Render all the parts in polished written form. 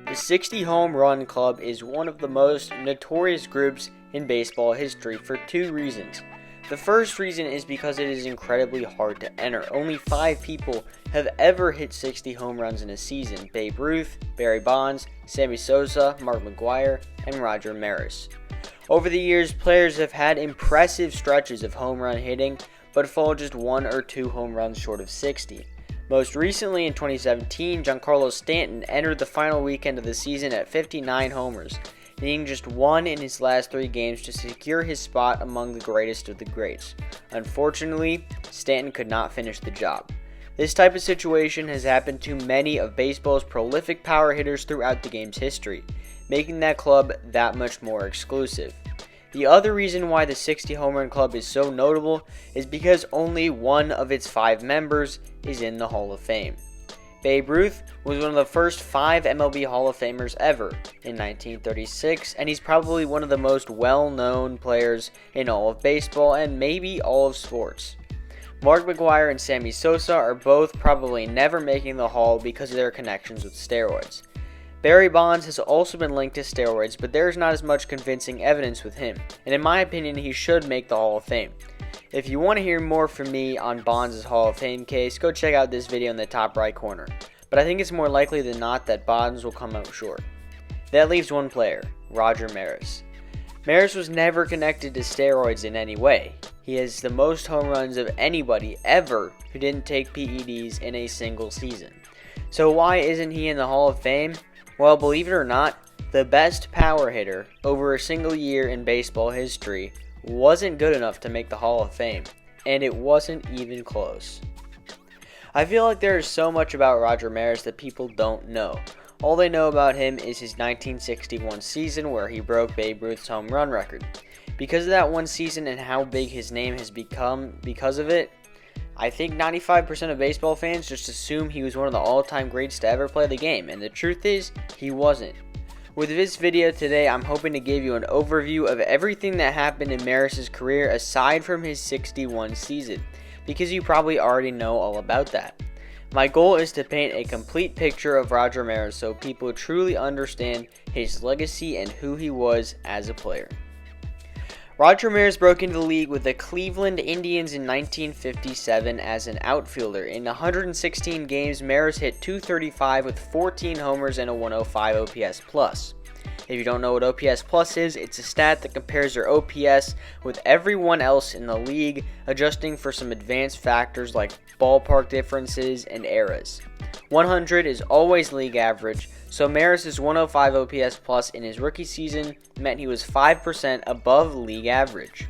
The 60 Home Run Club is one of the most notorious groups in baseball history for two reasons. The first reason is because it is incredibly hard to enter. Only 5 people have ever hit 60 home runs in a season: Babe Ruth, Barry Bonds, Sammy Sosa, Mark McGwire, and Roger Maris. Over the years, players have had impressive stretches of home run hitting, but fall just 1 or 2 home runs short of 60. Most recently, in 2017, Giancarlo Stanton entered the final weekend of the season at 59 homers, needing just 1 in his last 3 games to secure his spot among the greatest of the greats. Unfortunately, Stanton could not finish the job. This type of situation has happened to many of baseball's prolific power hitters throughout the game's history, making that club that much more exclusive. The other reason why the 60 Home Run Club is so notable is because only one of its 5 members is in the Hall of Fame. Babe Ruth was one of the first 5 MLB Hall of Famers ever in 1936, and he's probably one of the most well-known players in all of baseball and maybe all of sports. Mark McGwire and Sammy Sosa are both probably never making the Hall because of their connections with steroids. Barry Bonds has also been linked to steroids, but there's not as much convincing evidence with him, and in my opinion, he should make the Hall of Fame. If you want to hear more from me on Bonds' Hall of Fame case, go check out this video in the top right corner, but I think it's more likely than not that Bonds will come out short. That leaves one player, Roger Maris. Maris was never connected to steroids in any way. He has the most home runs of anybody ever who didn't take PEDs in a single season. So why isn't he in the Hall of Fame? Well, believe it or not, the best power hitter over a single year in baseball history wasn't good enough to make the Hall of Fame, and it wasn't even close. I feel like there is so much about Roger Maris that people don't know. All they know about him is his 1961 season where he broke Babe Ruth's home run record. Because of that one season and how big his name has become because of it, I think 95% of baseball fans just assume he was one of the all-time greats to ever play the game, and the truth is, he wasn't. With this video today, I'm hoping to give you an overview of everything that happened in Maris' career aside from his 61 season, because you probably already know all about that. My goal is to paint a complete picture of Roger Maris so people truly understand his legacy and who he was as a player. Roger Maris broke into the league with the Cleveland Indians in 1957 as an outfielder. In 116 games, Maris hit .235 with 14 homers and a 105 OPS plus. If you don't know what OPS plus is, it's a stat that compares your OPS with everyone else in the league, adjusting for some advanced factors like ballpark differences and eras. 100 is always league average, so Maris' 105 OPS plus in his rookie season meant he was 5% above league average.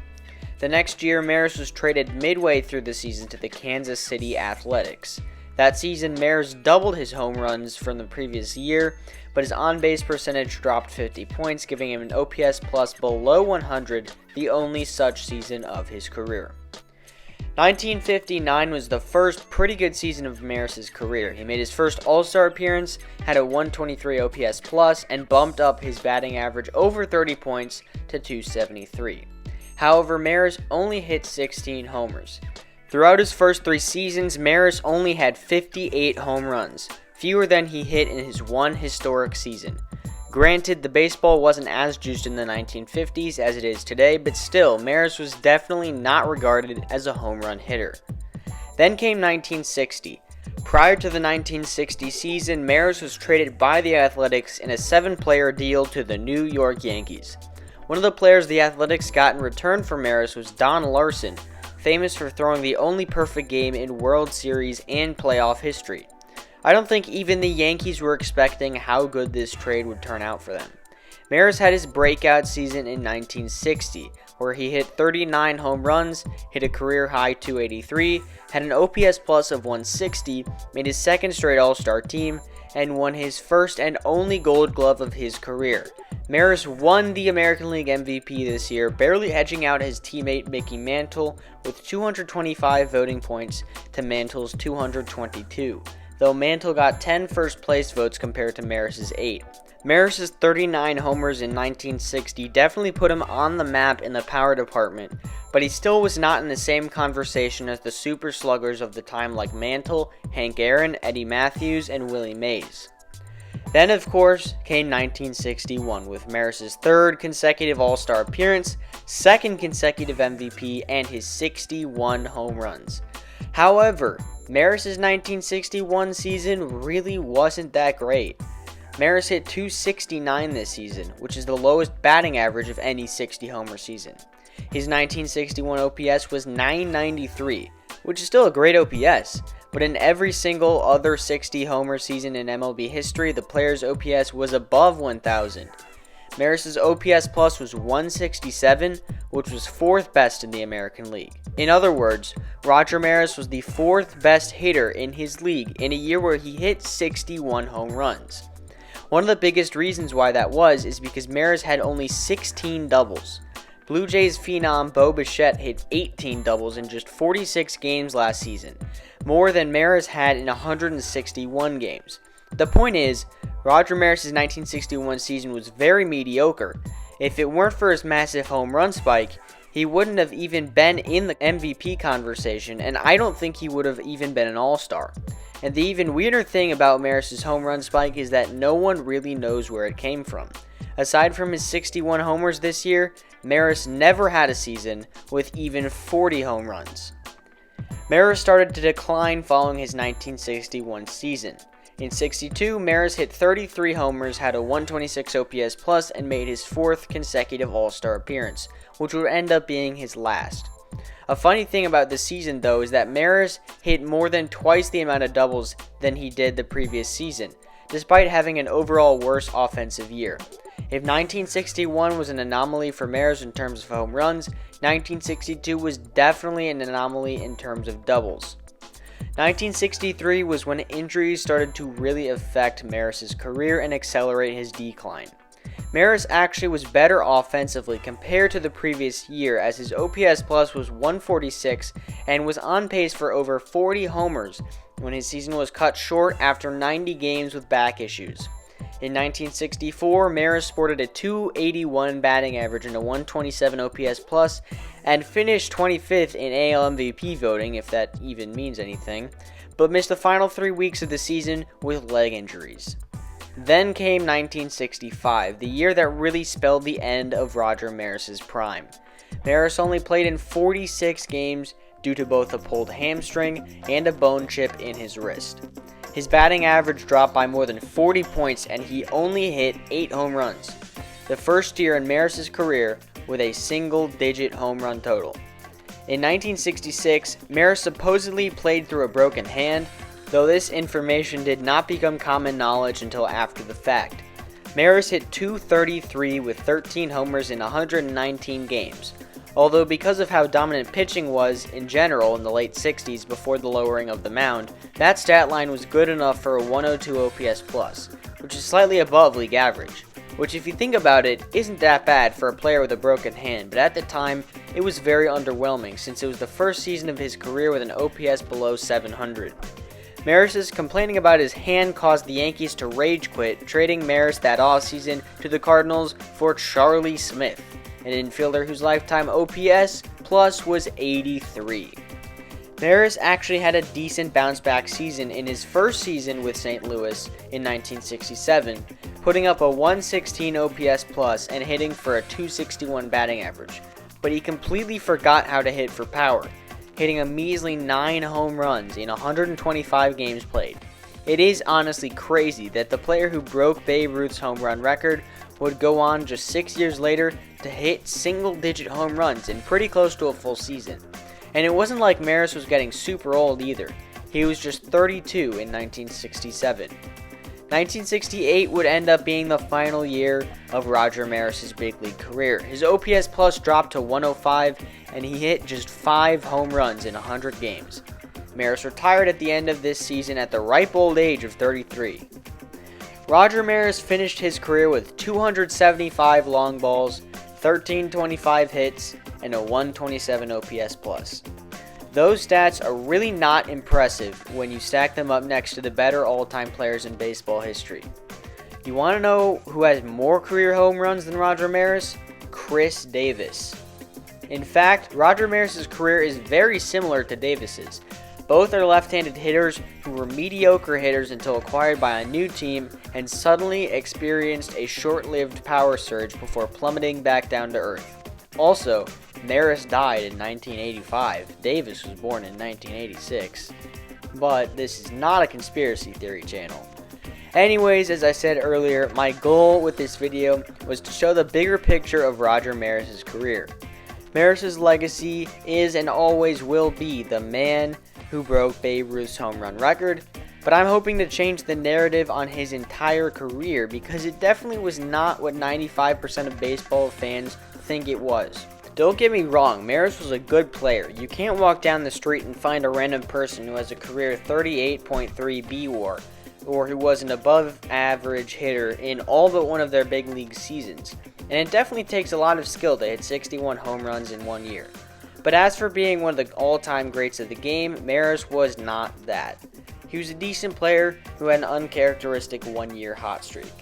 The next year, Maris was traded midway through the season to the Kansas City Athletics. That season, Maris doubled his home runs from the previous year, but his on-base percentage dropped 50 points, giving him an OPS plus below 100, the only such season of his career. 1959 was the first pretty good season of Maris' career. He made his first All-Star appearance, had a 123 OPS plus, and bumped up his batting average over 30 points to .273. However, Maris only hit 16 homers. Throughout his first 3 seasons, Maris only had 58 home runs, fewer than he hit in his one historic season. Granted, the baseball wasn't as juiced in the 1950s as it is today, but still, Maris was definitely not regarded as a home run hitter. Then came 1960. Prior to the 1960 season, Maris was traded by the Athletics in a 7-player deal to the New York Yankees. One of the players the Athletics got in return for Maris was Don Larson, famous for throwing the only perfect game in World Series and playoff history. I don't think even the Yankees were expecting how good this trade would turn out for them. Maris had his breakout season in 1960, where he hit 39 home runs, hit a career-high .283, had an OPS plus of 160, made his second straight All-Star team, and won his first and only Gold Glove of his career. Maris won the American League MVP this year, barely edging out his teammate Mickey Mantle with 225 voting points to Mantle's 222. Though Mantle got 10 first-place votes compared to Maris' 8. Maris' 39 homers in 1960 definitely put him on the map in the power department, but he still was not in the same conversation as the super sluggers of the time like Mantle, Hank Aaron, Eddie Matthews, and Willie Mays. Then, of course, came 1961 with Maris's third consecutive All-Star appearance, second consecutive MVP, and his 61 home runs. However, Maris's 1961 season really wasn't that great. Maris hit .269 this season, which is the lowest batting average of any 60-homer season. His 1961 OPS was .993, which is still a great OPS, but in every single other 60-homer season in MLB history, the player's OPS was above 1,000. Maris's OPS plus was .167, which was fourth best in the American League. In other words, Roger Maris was the fourth best hitter in his league in a year where he hit 61 home runs. One of the biggest reasons why that was is because Maris had only 16 doubles. Blue Jays phenom Bo Bichette hit 18 doubles in just 46 games last season, more than Maris had in 161 games. The point is, Roger Maris' 1961 season was very mediocre. If it weren't for his massive home run spike, he wouldn't have even been in the MVP conversation, and I don't think he would have even been an All-Star. And the even weirder thing about Maris' home run spike is that no one really knows where it came from. Aside from his 61 homers this year, Maris never had a season with even 40 home runs. Maris started to decline following his 1961 season. In '62, Maris hit 33 homers, had a .126 OPS plus, and made his fourth consecutive All-Star appearance, which would end up being his last. A funny thing about this season, though, is that Maris hit more than twice the amount of doubles than he did the previous season, despite having an overall worse offensive year. If 1961 was an anomaly for Maris in terms of home runs, 1962 was definitely an anomaly in terms of doubles. 1963 was when injuries started to really affect Maris' career and accelerate his decline. Maris actually was better offensively compared to the previous year, as his OPS plus was .146 and was on pace for over 40 homers when his season was cut short after 90 games with back issues. In 1964, Maris sported a .281 batting average and a .127 OPS plus, and finished 25th in AL MVP voting, if that even means anything, but missed the final 3 weeks of the season with leg injuries. Then came 1965, the year that really spelled the end of Roger Maris' prime. Maris only played in 46 games due to both a pulled hamstring and a bone chip in his wrist. His batting average dropped by more than 40 points and he only hit 8 home runs, the first year in Maris' career with a single-digit home run total. In 1966, Maris supposedly played through a broken hand, though this information did not become common knowledge until after the fact. Maris hit .233 with 13 homers in 119 games, although because of how dominant pitching was in general in the late 60s before the lowering of the mound, that stat line was good enough for a .102 OPS plus, which is slightly above league average, which if you think about it, isn't that bad for a player with a broken hand, but at the time, it was very underwhelming since it was the first season of his career with an OPS below 700. Maris' complaining about his hand caused the Yankees to rage quit, trading Maris that offseason to the Cardinals for Charlie Smith, an infielder whose lifetime OPS plus was 83. Maris actually had a decent bounce-back season in his first season with St. Louis in 1967, putting up a .116 OPS plus and hitting for a .261 batting average, but he completely forgot how to hit for power, hitting a measly 9 home runs in 125 games played. It is honestly crazy that the player who broke Babe Ruth's home run record would go on just 6 years later to hit single-digit home runs in pretty close to a full season. And it wasn't like Maris was getting super old either. He was just 32 in 1967. 1968 would end up being the final year of Roger Maris' big league career. His OPS plus dropped to 105, and he hit just 5 home runs in 100 games. Maris retired at the end of this season at the ripe old age of 33. Roger Maris finished his career with 275 long balls, 1325 hits, and a 127 OPS plus. Those stats are really not impressive when you stack them up next to the better all-time players in baseball history. You want to know who has more career home runs than Roger Maris? Chris Davis. In fact, Roger Maris' career is very similar to Davis's, Both are left-handed hitters who were mediocre hitters until acquired by a new team and suddenly experienced a short-lived power surge before plummeting back down to earth. Also, Maris died in 1985. Davis was born in 1986. But this is not a conspiracy theory channel. Anyways, as I said earlier, my goal with this video was to show the bigger picture of Roger Maris's career. Maris's legacy is and always will be the man who broke Babe Ruth's home run record, but I'm hoping to change the narrative on his entire career because it definitely was not what 95% of baseball fans think it was. Don't get me wrong, Maris was a good player. You can't walk down the street and find a random person who has a career 38.3 BWAR or who was an above average hitter in all but one of their big league seasons. And it definitely takes a lot of skill to hit 61 home runs in 1 year. But as for being one of the all-time greats of the game, Maris was not that. He was a decent player who had an uncharacteristic 1-year hot streak.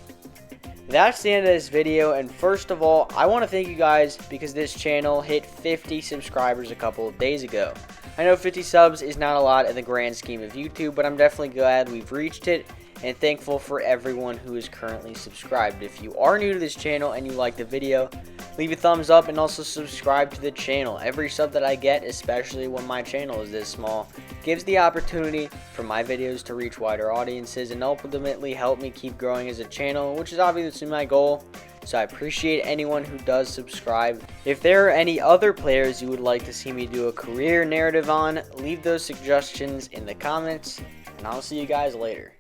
That's the end of this video, and first of all, I want to thank you guys because this channel hit 50 subscribers a couple of days ago. I know 50 subs is not a lot in the grand scheme of YouTube, but I'm definitely glad we've reached it and thankful for everyone who is currently subscribed. If you are new to this channel and you like the video, leave a thumbs up and also subscribe to the channel. Every sub that I get, especially when my channel is this small, gives the opportunity for my videos to reach wider audiences and ultimately help me keep growing as a channel, which is obviously my goal. So I appreciate anyone who does subscribe. If there are any other players you would like to see me do a career narrative on, leave those suggestions in the comments, and I'll see you guys later.